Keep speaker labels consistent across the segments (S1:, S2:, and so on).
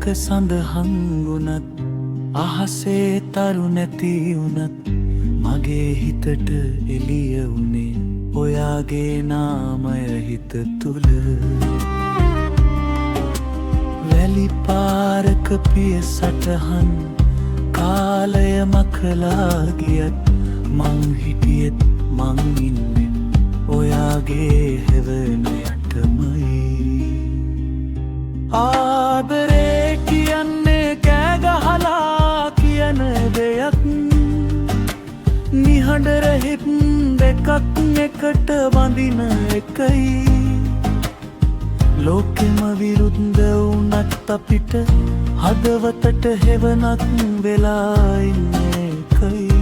S1: රැක සඳ හංගුණත් අහසේ තරු නැති වුණත් මගේ හිතට එළිය වුණේ ඔයාගේ නාමය හිත තුල වැලි පාරක පිය සටහන් කාලය මකලා ගියත් මං හිටියෙත් මං ඉන්නේ ඔයාගේ හැවන යටමයි ආදරේ කියන්නේ කෑගහලා කියන දෙයක් නිහඬ රහිත් දෙකක් එකට බඳින එකයි ලෝකෙම විරුද්ධ වුණත් අපිට හදවතට හෙවණක් වෙලා ඉන්නේ එකයි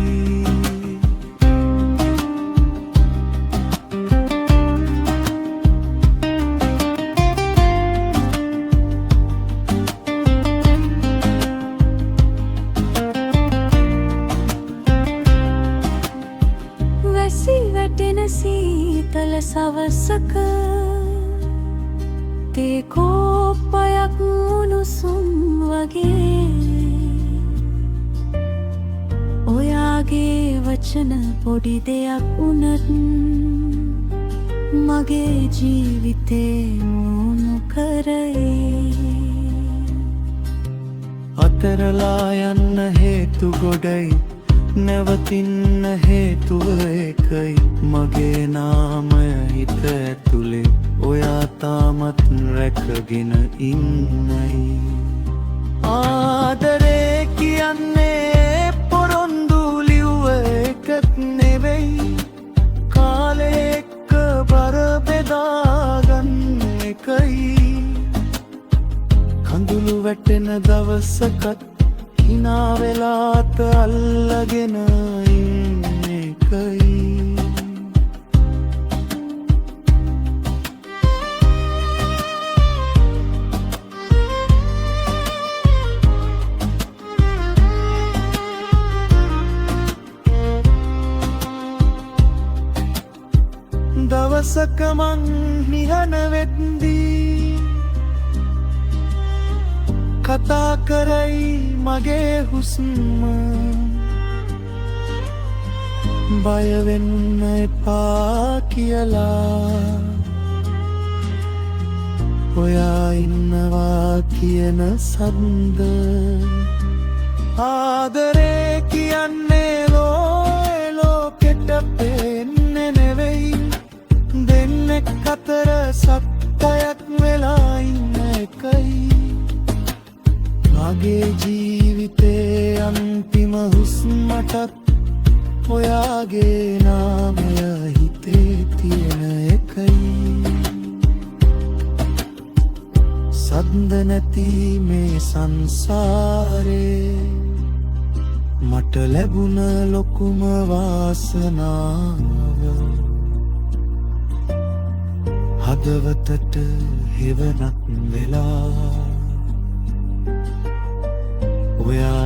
S2: වැටෙන සීතල සවසක තේ කෝප්පයක් උණුසුම් වගේ ඔයාගේ වචන පොඩි දෙයක් වුණත් මගේ ජීවිතේ මුණු කරේ
S1: අතරලා යන්න හේතු ගොඩයි නැවතින්න හේතුව එකයි මගේ නාමය හිත ඇතුලේ ඔයා තාමත් රැකගෙන ඉන්නයි ආදරේ කියන්නේ පොරොන්දු ලිව්ව එකක් නෙවෙයි කාලේ එක්ක බර බෙදාගන්න එකයි කඳුළු වැටෙන දවසකත් හිනා වෙලාත අල්ලගෙන ඉන්න එකයි දවසක මං නිහන වෙද්දී කතා කරයි මගේ හුස්ම බය වෙන්න එපා කියලා ඔයා ඉන්නවා කියන සද්ද ආදරේ කියන්නේ ලෝකෙට පෙන්නේ නෙවෙයි දෙන්නෙක් අතර සත්‍යයක් වෙලා ඉන්න එකයි මගේ ජීවිතේ අන්තිම හුස්මටත් ඔයාගේ නාමය හිතේ තියෙන එකයි සද්ද නැති මේ සංසාරේ මට ලැබුණ ලොකුම වාසනාව හදවතට හෙවණක් වෙලා ඔයා